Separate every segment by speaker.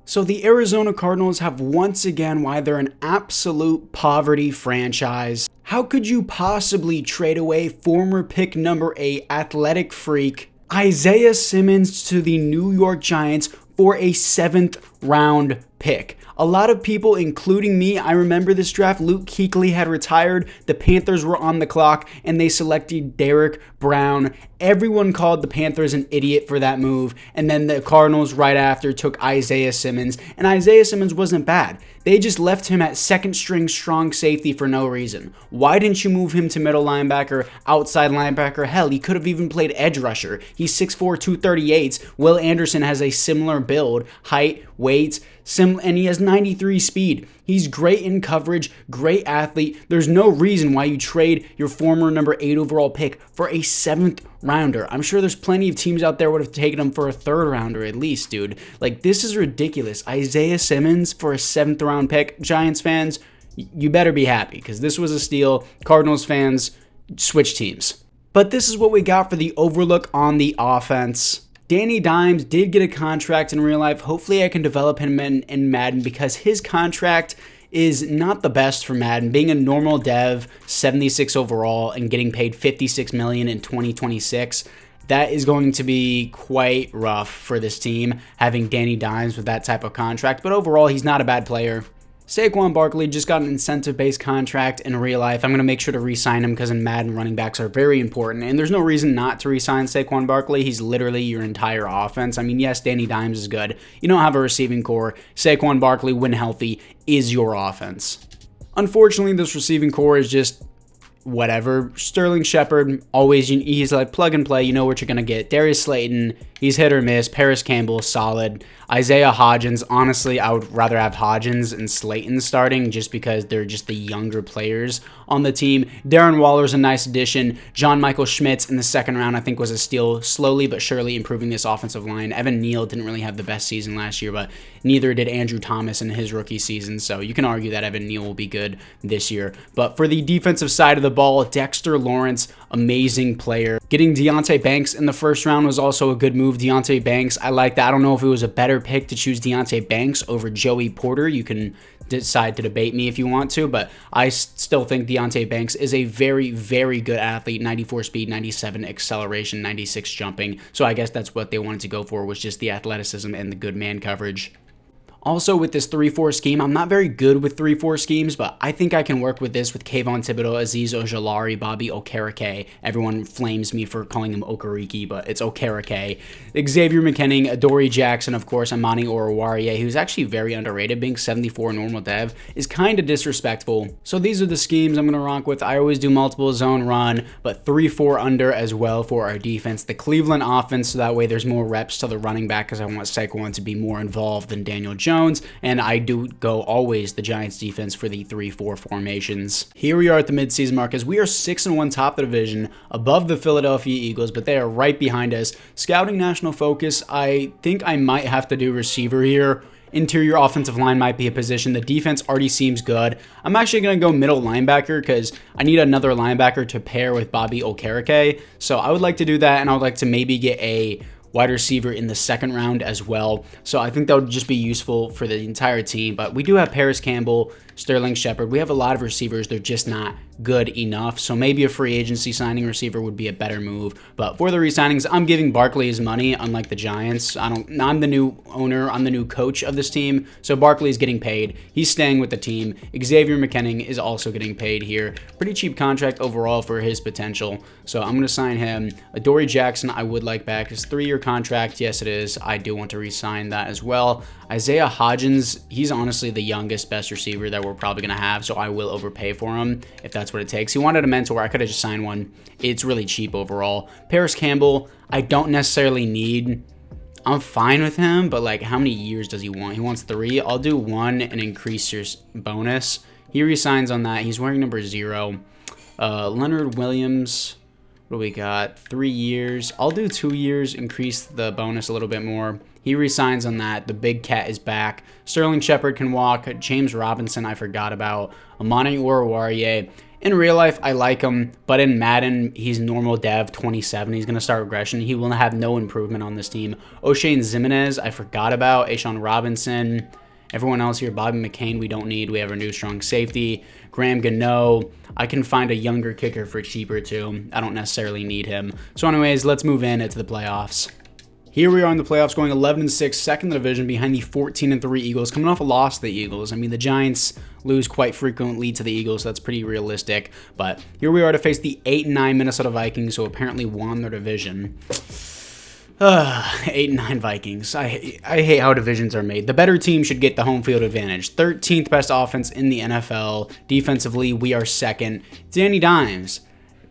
Speaker 1: So the Arizona Cardinals have once again why they're an absolute poverty franchise. How could you possibly trade away former pick number 8 athletic freak Isaiah Simmons to the New York Giants for a 7th round pick? A lot of people, including me, I remember this draft. Luke Kuechly had retired. The Panthers were on the clock, and they selected Derek Brown. Everyone called the Panthers an idiot for that move, and then the Cardinals right after took Isaiah Simmons, and Isaiah Simmons wasn't bad. They just left him at second string strong safety for no reason. Why didn't you move him to middle linebacker, outside linebacker? Hell, he could have even played edge rusher. He's 6'4", 238. Will Anderson has a similar build, height, weight, and he has 93 speed. He's great in coverage, great athlete. There's no reason why you trade your former number 8 overall pick for a 7th rounder. I'm sure there's plenty of teams out there would have taken him for a 3rd rounder at least, dude. Like, this is ridiculous. Isaiah Simmons for a 7th round pick. Giants fans, you better be happy because this was a steal. Cardinals fans, switch teams. But this is what we got for the overlook on the offense. Danny Dimes did get a contract in real life. Hopefully I can develop him in Madden because his contract is not the best for Madden. Being a normal dev, 76 overall, and getting paid $56 million in 2026, that is going to be quite rough for this team, having Danny Dimes with that type of contract. But overall, he's not a bad player. Saquon Barkley just got an incentive-based contract in real life. I'm going to make sure to re-sign him because in Madden, running backs are very important. And there's no reason not to re-sign Saquon Barkley. He's literally your entire offense. I mean, yes, Danny Dimes is good. You don't have a receiving core. Saquon Barkley, when healthy, is your offense. Unfortunately, this receiving core is just whatever. Sterling Shepard, always, he's like plug and play. You know what you're going to get. Darius Slayton, he's hit or miss. Paris Campbell, solid. Isaiah Hodgins, honestly, I would rather have Hodgins and Slayton starting just because they're just the younger players on the team. Darren Waller's a nice addition. John Michael Schmitz in the 2nd round, I think, was a steal, slowly but surely improving this offensive line. Evan Neal didn't really have the best season last year, but neither did Andrew Thomas in his rookie season, so you can argue that Evan Neal will be good this year. But for the defensive side of the ball, Dexter Lawrence, amazing player. Getting Deonte Banks in the 1st round was also a good move. Deonte Banks, I like that. I don't know if it was a better pick to choose Deonte Banks over Joey Porter. You can decide to debate me if you want to, but I still think Deonte Banks is a very, very good athlete. 94 speed, 97 acceleration, 96 jumping. So I guess that's what they wanted to go for, was just the athleticism and the good man coverage. Also, with this 3-4 scheme, I'm not very good with 3-4 schemes, but I think I can work with this with Kayvon Thibodeau, Azeez Ojulari, Bobby Okereke. Everyone flames me for calling him Okereke, but it's Okereke. Xavier McKinnon, Adoree Jackson, of course, Amani Oruwariye, who's actually very underrated. Being 74 normal dev is kind of disrespectful. So these are the schemes I'm going to rock with. I always do multiple zone run, but 3-4 under as well for our defense. The Cleveland offense, so that way there's more reps to the running back because I want Saquon to be more involved than Daniel Jones, and I do go always the Giants defense for the 3-4 formations. Here we are at the midseason mark as we are 6-1 top of the division, above the Philadelphia Eagles, but they are right behind us. Scouting national focus, I think I might have to do receiver here. Interior offensive line might be a position. The defense already seems good. I'm actually going to go middle linebacker because I need another linebacker to pair with Bobby Okereke. So I would like to do that, and I would like to maybe get a wide receiver in the 2nd round as well. So I think that would just be useful for the entire team. But we do have Paris Campbell, Sterling Shepard. We have a lot of receivers. They're just not good enough. So maybe a free agency signing receiver would be a better move. But for the re-signings, I'm giving Barkley his money, unlike the Giants. I'm the new owner. I'm the new coach of this team. So Barkley is getting paid. He's staying with the team. Xavier McKinnon is also getting paid here. Pretty cheap contract overall for his potential. So I'm going to sign him. Adoree Jackson, I would like back. His 3-year contract. Yes, it is. I do want to re-sign that as well. Isaiah Hodgins, he's honestly the youngest, best receiver that we're probably going to have, so I will overpay for him if that's what it takes. He wanted a mentor. I could have just signed one. It's really cheap overall. Paris Campbell, I don't necessarily need. I'm fine with him, but like, how many years does he want? He wants 3. I'll do 1 and increase your bonus. He resigns on that. He's wearing number 0. Leonard Williams, what do we got? 3 years. I'll do 2 years, increase the bonus a little bit more. He resigns on that. The big cat is back. Sterling Shepard can walk. James Robinson, I forgot about. Amani Oruwariye. In real life, I like him, but in Madden, he's normal dev, 27. He's going to start regression. He will have no improvement on this team. O'Shane Zimenez, I forgot about. Ashawn Robinson. Everyone else here, Bobby McCain, we don't need. We have our new strong safety. Graham Gano. I can find a younger kicker for cheaper, too. I don't necessarily need him. So anyways, let's move into the playoffs. Here we are in the playoffs, going 11-6, second in the division behind the 14-3 Eagles, coming off a loss to the Eagles. I mean, the Giants lose quite frequently to the Eagles, so that's pretty realistic. But here we are to face the 8-9 Minnesota Vikings, who apparently won their division. 8-9 Vikings. I hate how divisions are made. The better team should get the home field advantage. 13th best offense in the NFL. Defensively, we are second. Danny Dimes.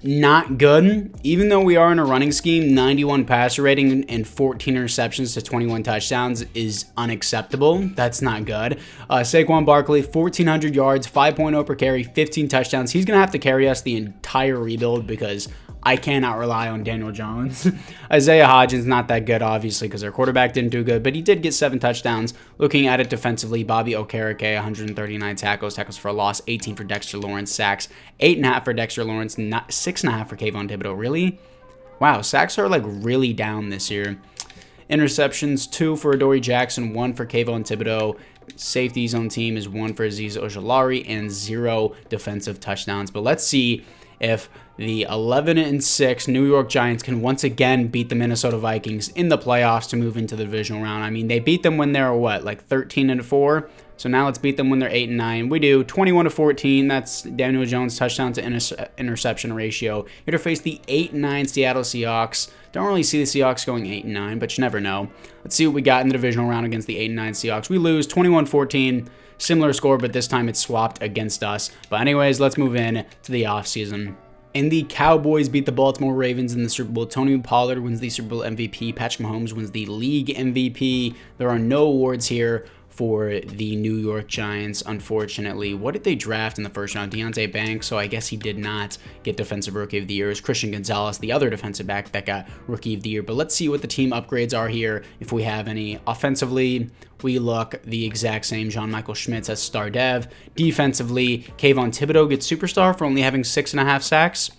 Speaker 1: Not good. Even though we are in a running scheme, 91 passer rating and 14 interceptions to 21 touchdowns is unacceptable. That's not good. Saquon Barkley, 1,400 yards, 5.0 per carry, 15 touchdowns. He's going to have to carry us the entire rebuild because I cannot rely on Daniel Jones. Isaiah Hodgins, not that good, obviously, because our quarterback didn't do good, but he did get 7 touchdowns. Looking at it defensively, Bobby Okereke, 139 tackles for a loss, 18 for Dexter Lawrence, sacks, 8.5 for Dexter Lawrence, 6.5 for Kayvon Thibodeau. Really? Wow, sacks are like really down this year. Interceptions, 2 for Adoree Jackson, 1 for Kayvon Thibodeau. Safeties on team is 1 for Azeez Ojulari and 0 defensive touchdowns. But let's see if the 11-6 New York Giants can once again beat the Minnesota Vikings in the playoffs to move into the divisional round. I mean, they beat them when they're what, like 13-4? So now let's beat them when they're 8-9. We do 21-14. That's Daniel Jones' touchdown to interception ratio. Here to face the 8-9 Seattle Seahawks. Don't really see the Seahawks going 8-9, but you never know. Let's see what we got in the divisional round against the 8-9 Seahawks. We lose 21-14. Similar score, but this time it's swapped against us. But anyways, let's move in to the offseason. And the Cowboys beat the Baltimore Ravens in the Super Bowl. Tony Pollard wins the Super Bowl MVP. Patrick Mahomes wins the league MVP. There are no awards here for the New York Giants, unfortunately. What did they draft in the first round? Deonte Banks, so I guess he did not get Defensive Rookie of the Year. It was Christian Gonzalez, the other defensive back that got Rookie of the Year. But let's see what the team upgrades are here, if we have any. Offensively, we look the exact same. John Michael Schmitz as star dev. Defensively, Kayvon Thibodeau gets superstar for only having 6.5 sacks.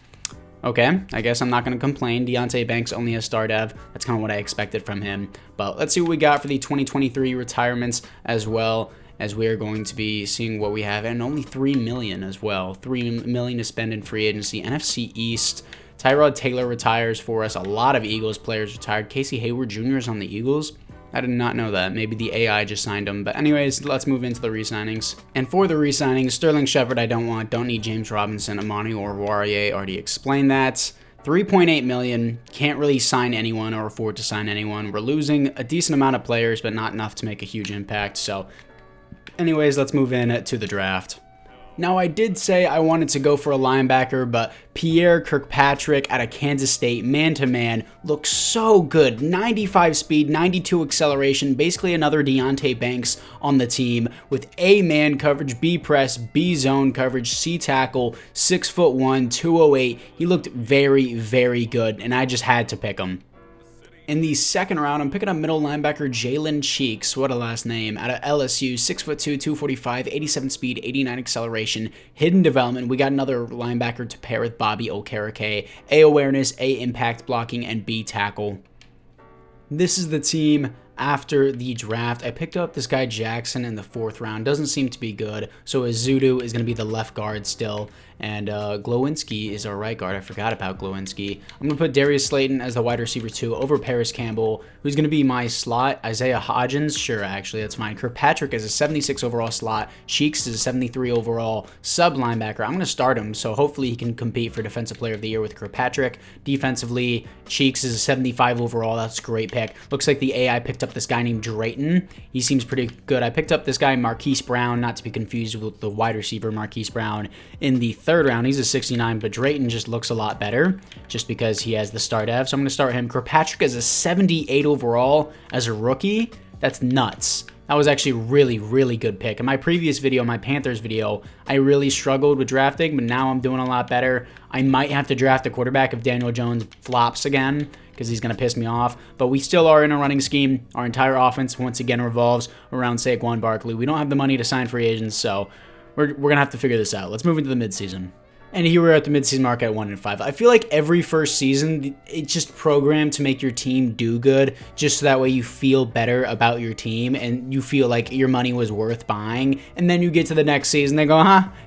Speaker 1: Okay, I guess I'm not going to complain. Deonte Banks only has star dev. That's kind of what I expected from him. But let's see what we got for the 2023 retirements, as well as we are going to be seeing what we have. And only $3 million as well. $3 million to spend in free agency. NFC East, Tyrod Taylor retires for us. A lot of Eagles players retired. Casey Hayward Jr. is on the Eagles. I did not know that. Maybe the AI just signed him. But anyways, let's move into the re-signings. And for the re-signings, Sterling Shepard I don't want. Don't need James Robinson. Amani Oruwariye, already explained that. $3.8 million. Can't really sign anyone or afford to sign anyone. We're losing a decent amount of players, but not enough to make a huge impact. So anyways, let's move in to the draft. Now, I did say I wanted to go for a linebacker, but Pierre Kirkpatrick out of Kansas State, man-to-man, looks so good. 95 speed, 92 acceleration, basically another Deonte Banks on the team with A man coverage, B press, B zone coverage, C tackle, 6'1", 208. He looked very, very good, and I just had to pick him. In the second round, I'm picking up middle linebacker Jalen Cheeks, what a last name, out of LSU, 6'2", 245, 87 speed, 89 acceleration, hidden development. We got another linebacker to pair with Bobby Okereke, A awareness, A impact blocking, and B tackle. This is the team after the draft. I picked up this guy Jackson in the 4th round. Doesn't seem to be good. So Azudu is going to be the left guard still. And Glowinski is our right guard. I forgot about Glowinski. I'm going to put Darius Slayton as the wide receiver 2 over Paris Campbell, who's going to be my slot. Isaiah Hodgins, sure, actually, that's fine. Kirkpatrick is a 76 overall slot. Cheeks is a 73 overall sub linebacker. I'm going to start him, so hopefully he can compete for Defensive Player of the Year with Kirkpatrick. Defensively, Cheeks is a 75 overall. That's a great pick. Looks like the AI picked up this guy named Drayton. He seems pretty good. I picked up this guy Marquise Brown, not to be confused with the wide receiver Marquise Brown, in the 3rd round. He's a 69, but Drayton just looks a lot better just because he has the star dev. So I'm going to start him. Kirkpatrick is a 78 overall as a rookie. That's nuts. That was actually really, really good pick. In my previous video, my Panthers video, I really struggled with drafting, but now I'm doing a lot better. I might have to draft a quarterback if Daniel Jones flops again, because he's going to piss me off. But we still are in a running scheme. Our entire offense, once again, revolves around Saquon Barkley. We don't have the money to sign free agents, so we're going to have to figure this out. Let's move into the midseason. And here we're at the midseason mark at 1-5. I feel like every first season, it's just programmed to make your team do good, just so that way you feel better about your team and you feel like your money was worth buying. And then you get to the next season, they go,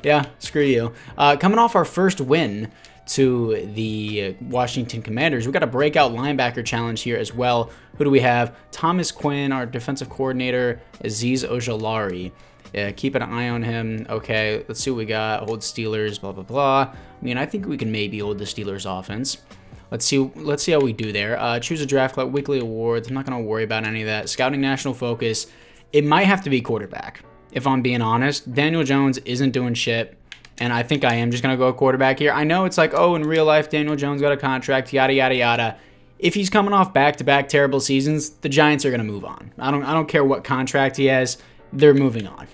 Speaker 1: yeah, screw you. Coming off our first win to the Washington Commanders, we got a breakout linebacker challenge here as well. Who do we have? Thomas Quinn, our defensive coordinator, Azeez Ojulari. Yeah, keep an eye on him. Okay, let's see what we got. Hold Steelers, blah, blah, blah. I mean, I think we can maybe hold the Steelers offense. Let's see how we do there. Choose a draft club, weekly awards. I'm not going to worry about any of that. Scouting national focus. It might have to be quarterback, if I'm being honest. Daniel Jones isn't doing shit, and I think I am just going to go quarterback here. I know it's like, oh, in real life, Daniel Jones got a contract, yada, yada, yada. If he's coming off back-to-back terrible seasons, the Giants are going to move on. I don't care what contract he has. They're moving on.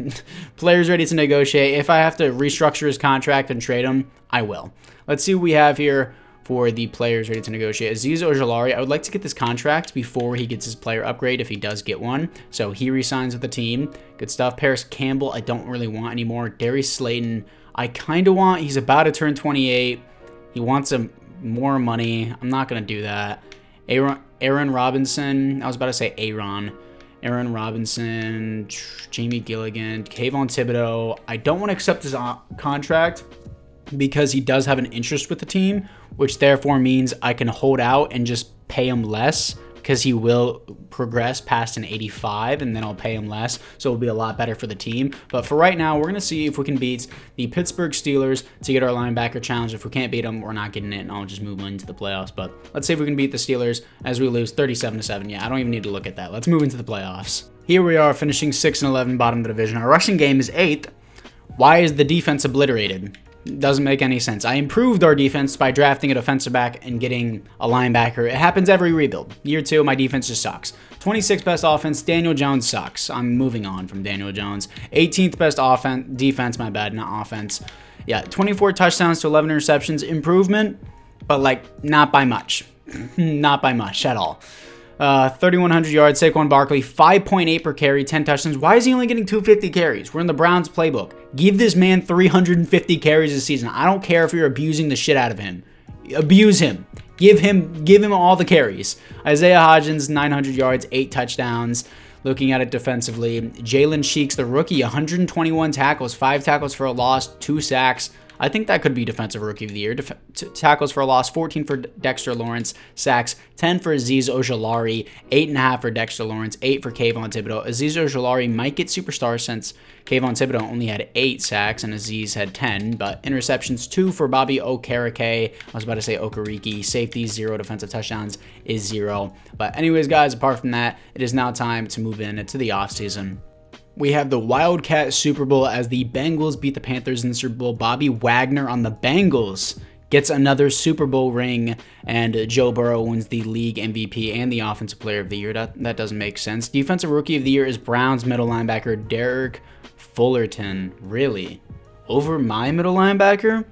Speaker 1: Players ready to negotiate. If I have to restructure his contract and trade him, I will. Let's see what we have here for the players ready to negotiate. Azeez Ojulari, I would like to get this contract before he gets his player upgrade, if he does get one. So he resigns with the team. Good stuff. Paris Campbell, I don't really want anymore. Darius Slayton, I kind of want. He's about to turn 28. He wants some more money. I'm not going to do that. Aaron Robinson, I was about to say Aaron Robinson, Jamie Gilligan, Kayvon Thibodeau. I don't want to accept his contract because he does have an interest with the team, which therefore means I can hold out and just pay him less because he will progress past an 85 and then I'll pay him less. So it'll be a lot better for the team. But for right now, we're going to see if we can beat the Pittsburgh Steelers to get our linebacker challenge. If we can't beat them, we're not getting it and I'll just move into the playoffs. But let's see if we can beat the Steelers as we lose 37-7. Yeah, I don't even need to look at that. Let's move into the playoffs. Here we are finishing 6-11, bottom of the division. Our rushing game is 8th. Why is the defense obliterated? Doesn't make any sense. I improved our defense by drafting a defensive back and getting a linebacker. It happens every rebuild. Year 2, my defense just sucks. 26th best offense, Daniel Jones sucks. I'm moving on from Daniel Jones. 18th best defense, my bad, not offense. Yeah, 24 touchdowns to 11 interceptions. Improvement, but like not by much. Not by much at all. 3,100 yards, Saquon Barkley, 5.8 per carry, 10 touchdowns. Why is he only getting 250 carries? We're in the Browns playbook. Give this man 350 carries a season. I don't care if you're abusing the shit out of him. Abuse him. Give him all the carries. Isaiah Hodgins, 900 yards, 8 touchdowns. Looking at it defensively, Jalen Sheeks, the rookie, 121 tackles, 5 tackles for a loss, 2 sacks. I think that could be Defensive Rookie of the Year. Tackles for a loss, 14 for Dexter Lawrence. Sacks, 10 for Azeez Ojulari. 8.5 for Dexter Lawrence. 8 for Kayvon Thibodeau. Azeez Ojulari might get superstar since Kayvon Thibodeau only had 8 sacks and Azeez had 10. But interceptions, 2 for Bobby Okereke. I was about to say Okereke. Safeties, 0. Defensive touchdowns is 0. But anyways, guys, apart from that, it is now time to move into the offseason. We have the Wildcat Super Bowl as the Bengals beat the Panthers in the Super Bowl. Bobby Wagner on the Bengals gets another Super Bowl ring, and Joe Burrow wins the league MVP and the Offensive Player of the Year. That doesn't make sense. Defensive Rookie of the Year is Browns middle linebacker Derek Fullerton. Really? Over my middle linebacker?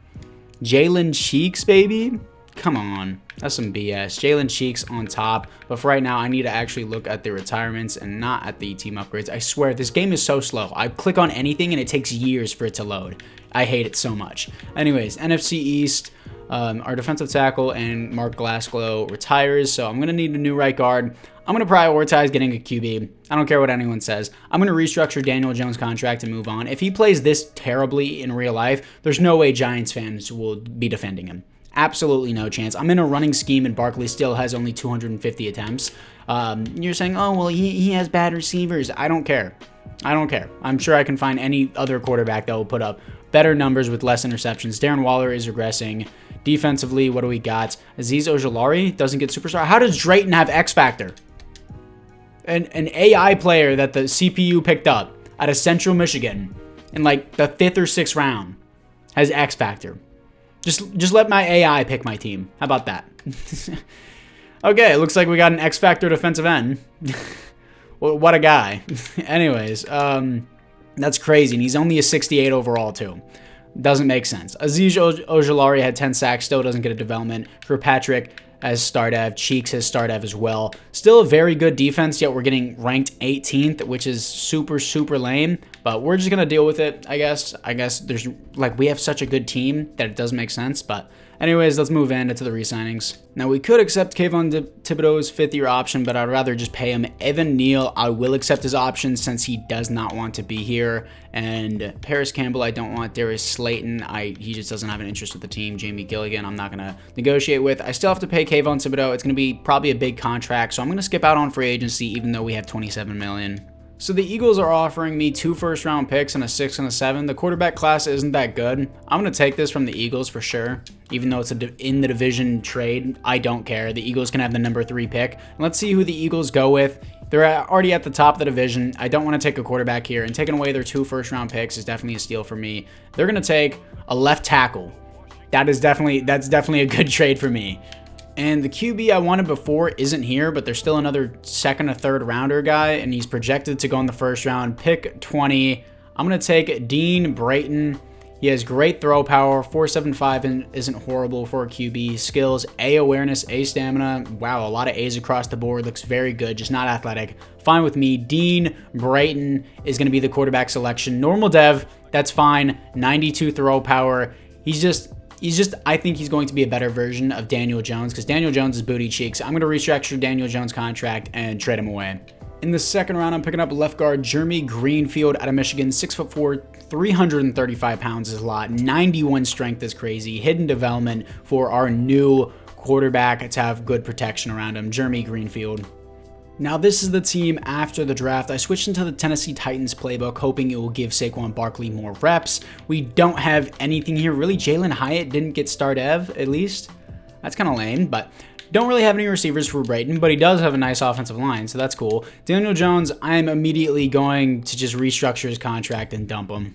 Speaker 1: Jalen Sheeks, baby? Come on. That's some BS. Jalen Sheeks on top. But for right now, I need to actually look at the retirements and not at the team upgrades. I swear, this game is so slow. I click on anything and it takes years for it to load. I hate it so much. Anyways, NFC East, our defensive tackle and Mark Glasgow retires. So I'm going to need a new right guard. I'm going to prioritize getting a QB. I don't care what anyone says. I'm going to restructure Daniel Jones' contract and move on. If he plays this terribly in real life, there's no way Giants fans will be defending him. Absolutely no chance. I'm in a running scheme and Barkley still has only 250 attempts. You're saying, oh, well, he has bad receivers. I don't care. I don't care. I'm sure I can find any other quarterback that will put up better numbers with less interceptions. Darren Waller is regressing. Defensively, what do we got? Azeez Ojulari doesn't get superstar. How does Drayton have X Factor? An AI player that the CPU picked up out of Central Michigan in like the 5th or 6th round has X Factor. Just let my AI pick my team. How about that? Okay, it looks like we got an X Factor defensive end. What a guy. Anyways, that's crazy. And he's only a 68 overall, too. Doesn't make sense. Azeez Ojulari had 10 sacks, still doesn't get a development. Kirkpatrick, as Stardev. Cheeks has Stardev as well. Still a very good defense, yet we're getting ranked 18th, which is super, super lame. But we're just going to deal with it, I guess. I guess there's, like, we have such a good team that it does make sense. But anyways, let's move into the re-signings. Now, we could accept Kayvon Thibodeau's 5th-year option, but I'd rather just pay him. Evan Neal, I will accept his option since he does not want to be here. And Paris Campbell, I don't want. Darius Slayton, he just doesn't have an interest with the team. Jamie Gilligan, I'm not going to negotiate with. I still have to pay Kayvon Thibodeau. It's going to be probably a big contract, so I'm going to skip out on free agency, even though we have $27 million. So the Eagles are offering me 2 first-round picks and a 6 and a 7. The quarterback class isn't that good. I'm going to take this from the Eagles for sure. Even though it's in the division trade, I don't care. The Eagles can have the number 3 pick. And let's see who the Eagles go with. They're already at the top of the division. I don't want to take a quarterback here, and taking away their 2 first-round picks is definitely a steal for me. They're going to take a left tackle. That's definitely a good trade for me. And the QB I wanted before isn't here, but there's still another 2nd or 3rd rounder guy, and he's projected to go in the 1st round. Pick 20. I'm going to take Dean Brayton. He has great throw power. 4.75 and isn't horrible for a QB. Skills, A awareness, A stamina. Wow, a lot of A's across the board. Looks very good, just not athletic. Fine with me. Dean Brayton is going to be the quarterback selection. Normal dev, that's fine. 92 throw power. I think he's going to be a better version of Daniel Jones because Daniel Jones is booty cheeks. I'm going to restructure Daniel Jones' contract and trade him away. In the 2nd round, I'm picking up left guard Jeremy Greenfield out of Michigan, 6'4", 335 pounds is a lot. 91 strength is crazy. Hidden development for our new quarterback to have good protection around him, Jeremy Greenfield. Now, this is the team after the draft. I switched into the Tennessee Titans playbook, hoping it will give Saquon Barkley more reps. We don't have anything here. Really, Jalen Hyatt didn't get Stardev, at least. That's kind of lame, but don't really have any receivers for Brayton, but he does have a nice offensive line, so that's cool. Daniel Jones, I'm immediately going to just restructure his contract and dump him.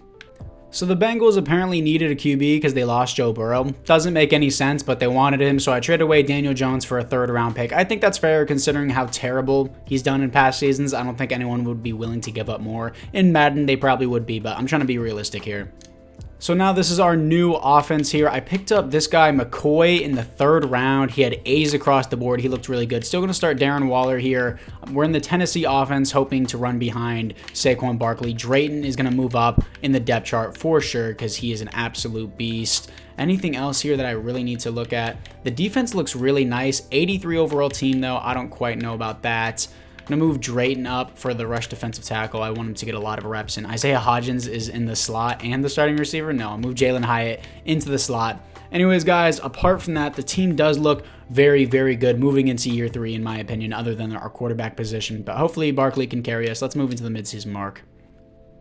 Speaker 1: So the Bengals apparently needed a QB because they lost Joe Burrow. Doesn't make any sense, but they wanted him, so I traded away Daniel Jones for a 3rd round pick. I think that's fair considering how terrible he's done in past seasons. I don't think anyone would be willing to give up more. In Madden, they probably would be, but I'm trying to be realistic here. So now this is our new offense here. I picked up this guy, McCoy, in the 3rd round. He had A's across the board. He looked really good. Still going to start Darren Waller here. We're in the Tennessee offense, hoping to run behind Saquon Barkley. Drayton is going to move up in the depth chart for sure because he is an absolute beast. Anything else here that I really need to look at? The defense looks really nice. 83 overall team, though. I don't quite know about that. I'm going to move Drayton up for the rush defensive tackle. I want him to get a lot of reps. And Isaiah Hodgins is in the slot and the starting receiver. No, I'll move Jalen Hyatt into the slot. Anyways, guys, apart from that, the team does look very, very good moving into year 3, in my opinion, other than our quarterback position. But hopefully Barkley can carry us. Let's move into the midseason mark.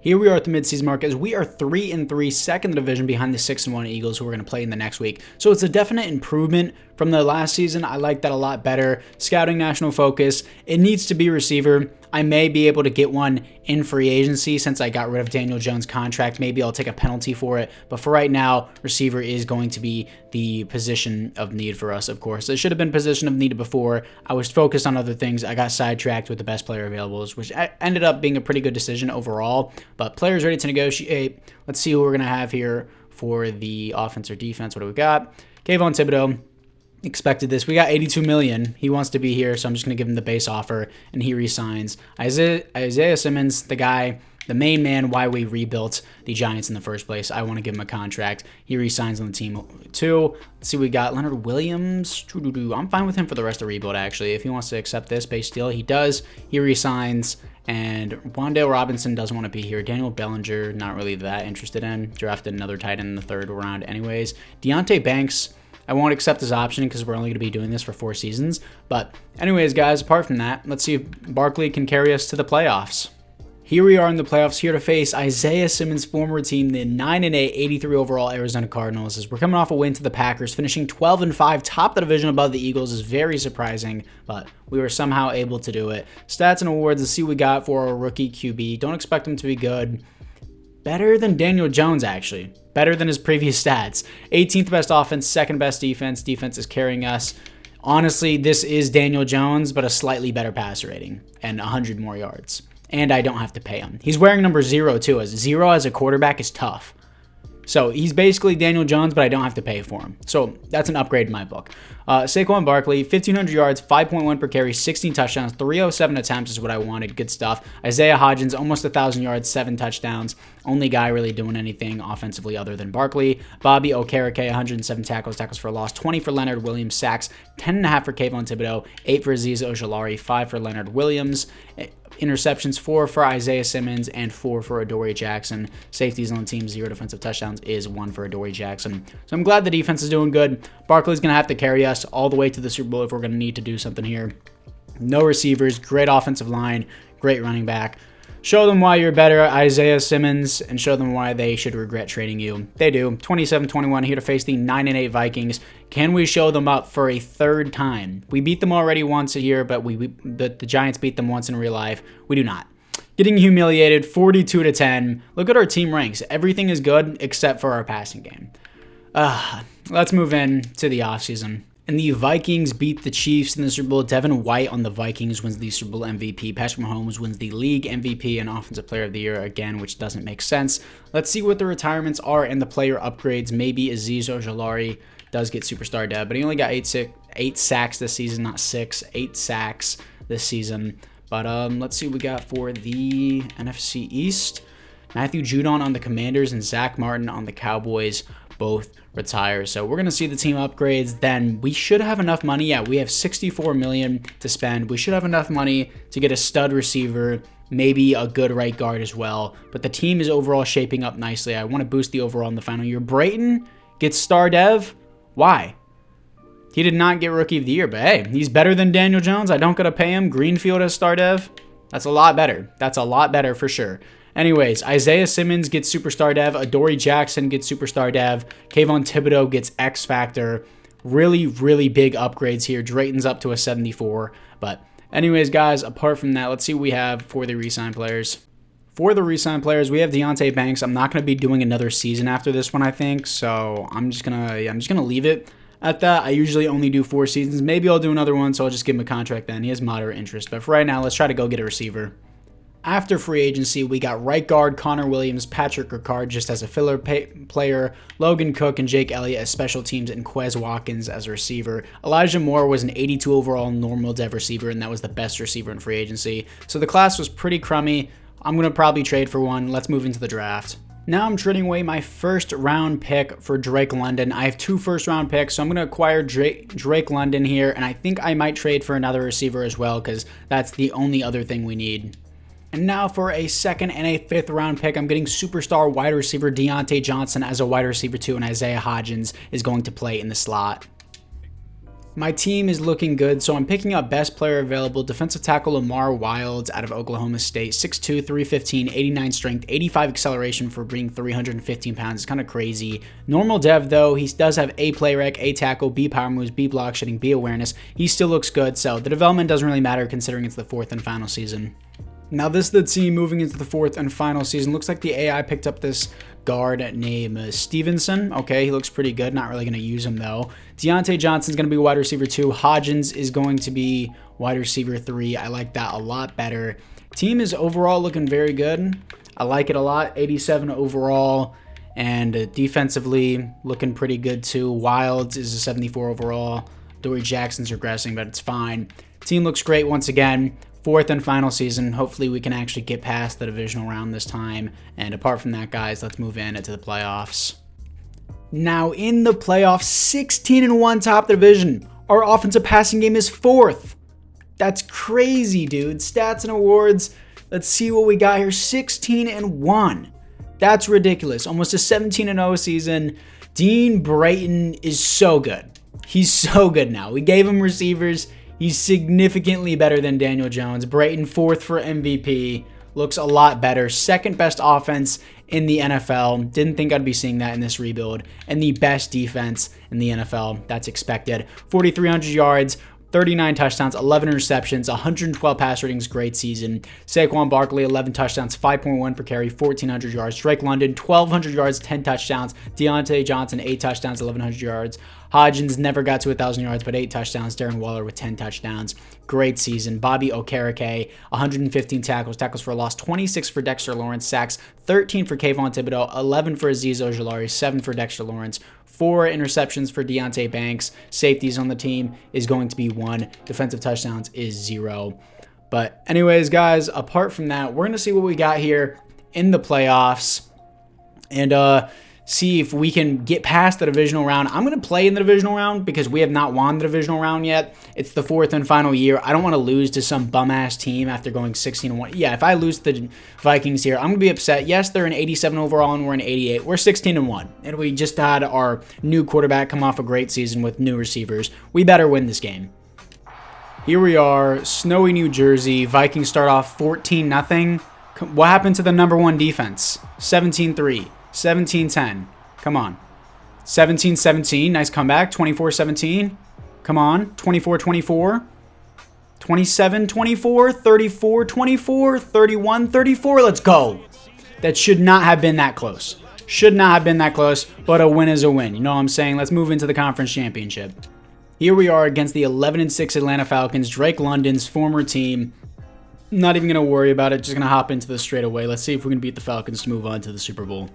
Speaker 1: Here we are at the midseason mark as we are 3-3, second in the division behind the 6-1 Eagles who we're going to play in the next week. So it's a definite improvement from the last season. I like that a lot better. Scouting national focus. It needs to be receiver. I may be able to get one in free agency since I got rid of Daniel Jones' contract. Maybe I'll take a penalty for it. But for right now, receiver is going to be the position of need for us, of course. It should have been position of need before. I was focused on other things. I got sidetracked with the best player available, which ended up being a pretty good decision overall. But players ready to negotiate. Let's see who we're going to have here for the offense or defense. What do we got? Kayvon Thibodeau. Expected this. We got $82 million. He wants to be here, so I'm just going to give him the base offer, and he resigns. Isaiah Simmons, the guy, the main man, why we rebuilt the Giants in the first place. I want to give him a contract. He resigns on the team too. Let's see, we got Leonard Williams. I'm fine with him for the rest of the rebuild, actually. If he wants to accept this base deal, he does. He resigns. And Wan'Dale Robinson doesn't want to be here. Daniel Bellinger, not really that interested in. Drafted another tight end in the 3rd round anyways. Deonte Banks, I won't accept his option because we're only going to be doing this for 4 seasons. But anyways, guys, apart from that, let's see if Barkley can carry us to the playoffs. Here we are in the playoffs, here to face Isaiah Simmons' former team, the 9-8, 83 overall Arizona Cardinals. As we're coming off a win to the Packers, finishing 12-5, top of the division above the Eagles is very surprising, but we were somehow able to do it. Stats and awards, let's see what we got for our rookie QB. Don't expect him to be good. Better than Daniel Jones, actually. Better than his previous stats. 18th best offense, 2nd best defense. Defense is carrying us. Honestly, this is Daniel Jones, but a slightly better passer rating and 100 more yards. And I don't have to pay him. He's wearing number 0, too. As 0 as a quarterback is tough. So he's basically Daniel Jones, but I don't have to pay for him. So that's an upgrade in my book. Saquon Barkley, 1,500 yards, 5.1 per carry, 16 touchdowns, 307 attempts is what I wanted. Good stuff. Isaiah Hodgins, almost 1,000 yards, 7 touchdowns. Only guy really doing anything offensively other than Barkley. Bobby Okereke, 107 tackles for a loss, 20 for Leonard Williams, sacks, 10.5 for Kayvon Thibodeau, 8 for Azeez Ojulari, 5 for Leonard Williams. Interceptions, 4 for Isaiah Simmons, and 4 for Adoree Jackson. Safeties on the team, 0 defensive touchdowns is 1 for Adoree Jackson. So I'm glad the defense is doing good. Barkley's going to have to carry us all the way to the Super Bowl if we're going to need to do something here. No receivers, great offensive line, great running back. Show them why you're better, Isaiah Simmons, and show them why they should regret trading you. They do. 27-21 here to face the 9-8 Vikings. Can we show them up for a third time? We beat them already once a year, but the Giants beat them once in real life. We do not. Getting humiliated, 42-10. Look at our team ranks. Everything is good except for our passing game. Let's move in to the offseason. And the Vikings beat the Chiefs in the Super Bowl. Devin White on the Vikings wins the Super Bowl MVP. Patrick Mahomes wins the league MVP and Offensive Player of the Year again, which doesn't make sense. Let's see what the retirements are and the player upgrades. Maybe Azeez Ojulari does get superstar dev, but he only got 8 sacks this season, not 6. 8 sacks this season. But let's see what we got for the NFC East. Matthew Judon on the Commanders and Zach Martin on the Cowboys both retire. So we're going to see the team upgrades. Then we should have enough money. Yeah, we have $64 million to spend. We should have enough money to get a stud receiver, maybe a good right guard as well. But the team is overall shaping up nicely. I want to boost the overall in the final year. Brayton gets star dev. Why? He did not get Rookie of the Year, but hey, he's better than Daniel Jones. I don't got to pay him. Greenfield as star dev. That's a lot better. That's a lot better for sure. Anyways, Isaiah Simmons gets superstar dev. Adoree Jackson gets superstar dev. Kayvon Thibodeau gets X Factor. Really, really big upgrades here. Drayton's up to a 74. But anyways, guys, apart from that, let's see what we have for the re-sign players. For the re-sign players, we have Deonte Banks. I'm not going to be doing another season after this one, I think. So I'm just gonna leave it at that. I usually only do 4 seasons. Maybe I'll do another one, so I'll just give him a contract then. He has moderate interest. But for right now, let's try to go get a receiver. After free agency, we got right guard Connor Williams, Patrick Ricard just as a filler player, Logan Cook and Jake Elliott as special teams, and Quez Watkins as a receiver. Elijah Moore was an 82 overall normal dev receiver, and that was the best receiver in free agency. So the class was pretty crummy. I'm going to probably trade for one. Let's move into the draft. Now I'm trading away my first round pick for Drake London. I have 2 first round picks, so I'm going to acquire Drake London here, and I think I might trade for another receiver as well because that's the only other thing we need. And now for a 2nd and a 5th round pick, I'm getting superstar wide receiver Deontay Johnson as a wide receiver 2, and Isaiah Hodgins is going to play in the slot. My team is looking good, so I'm picking up best player available, defensive tackle Lamar Wilds out of Oklahoma State, 6'2", 315, 89 strength, 85 acceleration for being 315 pounds. It's kind of crazy. Normal dev, though, he does have A play rec, A tackle, B power moves, B block shedding, B awareness. He still looks good, so the development doesn't really matter considering it's the 4th and final season. Now this is the team moving into the 4th and final season. Looks like the AI picked up this guard named Stevenson. Okay, he looks pretty good. Not really going to use him though. Deontay Johnson's going to be wide receiver 2. Hodgins is going to be wide receiver 3. I like that a lot better. Team is overall looking very good. I like it a lot. 87 overall. And defensively looking pretty good too. Wilds is a 74 overall. Adoree Jackson's regressing, but it's fine. Team looks great once again. 4th and final season. Hopefully we can actually get past the divisional round this time. And apart from that, guys, let's move into the playoffs. Now in the playoffs, 16-1 top division. Our offensive passing game is 4th. That's crazy, dude. Stats and awards. Let's see what we got here. 16-1. That's ridiculous. Almost a 17-0 season. Dean Brayton is so good. He's so good now. We gave him receivers. He's significantly better than Daniel Jones. Brayton 4th for MVP. Looks a lot better. 2nd best offense in the NFL. Didn't think I'd be seeing that in this rebuild. And the best defense in the NFL. That's expected. 4,300 yards. 39 touchdowns, 11 interceptions, 112 pass ratings, great season. Saquon Barkley, 11 touchdowns, 5.1 per carry, 1,400 yards. Drake London, 1,200 yards, 10 touchdowns. Deontay Johnson, 8 touchdowns, 1,100 yards. Hodgins never got to 1,000 yards, but 8 touchdowns. Darren Waller with 10 touchdowns. Great season. Bobby Okereke, 115 tackles for a loss, 26 for Dexter Lawrence, sacks, 13 for Kayvon Thibodeau, 11 for Azeez Ojulari, 7 for Dexter Lawrence, 4 interceptions for Deonte Banks. Safeties on the team is going to be 1. Defensive touchdowns is 0. But anyways, guys, apart from that, we're going to see what we got here in the playoffs and see if we can get past the divisional round. I'm going to play in the divisional round because we have not won the divisional round yet. It's the 4th and final year. I don't want to lose to some bum-ass team after going 16-1. Yeah, if I lose to the Vikings here, I'm going to be upset. Yes, they're an 87 overall and we're an 88. We're 16-1. And we just had our new quarterback come off a great season with new receivers. We better win this game. Here we are, snowy New Jersey. Vikings start off 14-0. What happened to the number 1 defense? 17-3. 17-10. Come on. 17-17. Nice comeback. 24-17. Come on. 24-24. 27-24. 34-24. 31-34. Let's go. That should not have been that close. Should not have been that close, but a win is a win. You know what I'm saying? Let's move into the conference championship. Here we are against the 11-6 Atlanta Falcons. Drake London's former team. Not even going to worry about it. Just going to hop into this straight away. Let's see if we can beat the Falcons to move on to the Super Bowl.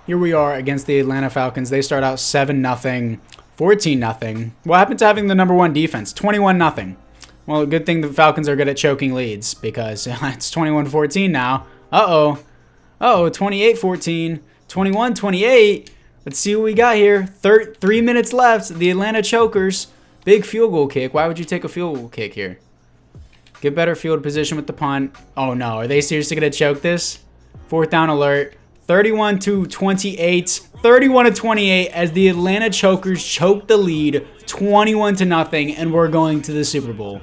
Speaker 1: Here we are against the Atlanta Falcons. They start out 7-0, 14-0. What happened to having the number 1 defense? 21-0. Well, good thing the Falcons are good at choking leads because it's 21-14 now. Uh-oh. Uh-oh, 28-14, 21-28. Let's see what we got here. 3 minutes left. The Atlanta Chokers. Big field goal kick. Why would you take a field goal kick here? Get better field position with the punt. Oh, no. Are they seriously going to choke this? 4th down alert. 31-28, 31-28 as the Atlanta Chokers choke the lead 21-0, and we're going to the Super Bowl.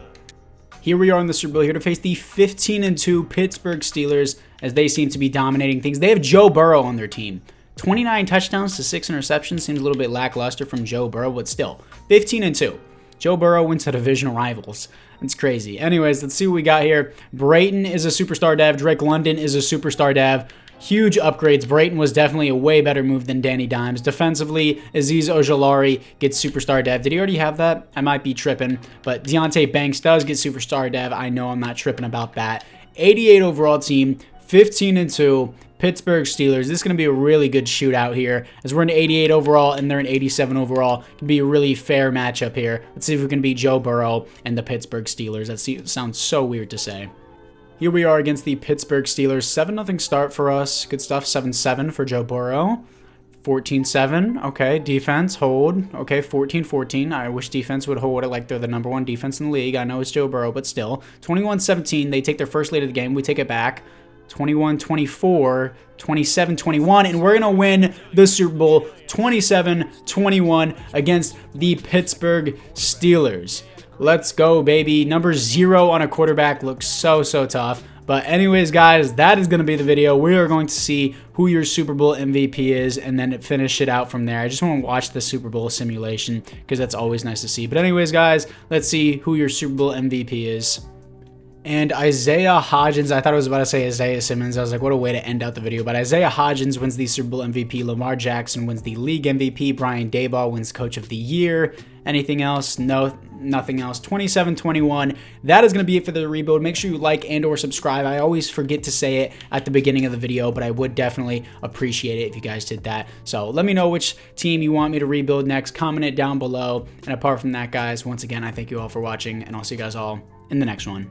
Speaker 1: Here we are in the Super Bowl, here to face the 15-2 Pittsburgh Steelers as they seem to be dominating things. They have Joe Burrow on their team. 29 touchdowns to 6 interceptions. Seems a little bit lackluster from Joe Burrow, but still, 15-2. Joe Burrow went to divisional rivals. It's crazy. Anyways, let's see what we got here. Brayton is a superstar dev. Drake London is a superstar dev. Huge upgrades. Brayton was definitely a way better move than Danny Dimes. Defensively, Azeez Ojulari gets superstar dev. Did he already have that? I might be tripping, but Deonte Banks does get superstar dev. I know I'm not tripping about that. 88 overall team, 15-2. Pittsburgh Steelers. This is going to be a really good shootout here as we're an 88 overall and they're an 87 overall. It can be a really fair matchup here. Let's see if we can beat Joe Burrow and the Pittsburgh Steelers. That sounds so weird to say. Here we are against the Pittsburgh Steelers. 7-0 start for us. Good stuff. 7-7 for Joe Burrow. 14-7. Okay, defense, hold. Okay, 14-14. I wish defense would hold it like they're the number 1 defense in the league. I know it's Joe Burrow, but still. 21-17. They take their first lead of the game. We take it back. 21-24, 27-21, and we're going to win the Super Bowl 27-21 against the Pittsburgh Steelers. Let's go, baby. Number 0 on a quarterback looks so tough. But anyways, guys, that is going to be the video. We are going to see who your Super Bowl MVP is and then finish it out from there. I just want to watch the Super Bowl simulation because that's always nice to see. But anyways, guys, let's see who your Super Bowl MVP is. And Isaiah Hodgins, I thought I was about to say Isaiah Simmons. I was like, what a way to end out the video. But Isaiah Hodgins wins the Super Bowl MVP. Lamar Jackson wins the league MVP. Brian Daboll wins Coach of the Year. Anything else? No, nothing else. 27-21. That is going to be it for the rebuild. Make sure you like and or subscribe. I always forget to say it at the beginning of the video, but I would definitely appreciate it if you guys did that. So let me know which team you want me to rebuild next. Comment it down below. And apart from that, guys, once again, I thank you all for watching, and I'll see you guys all in the next one.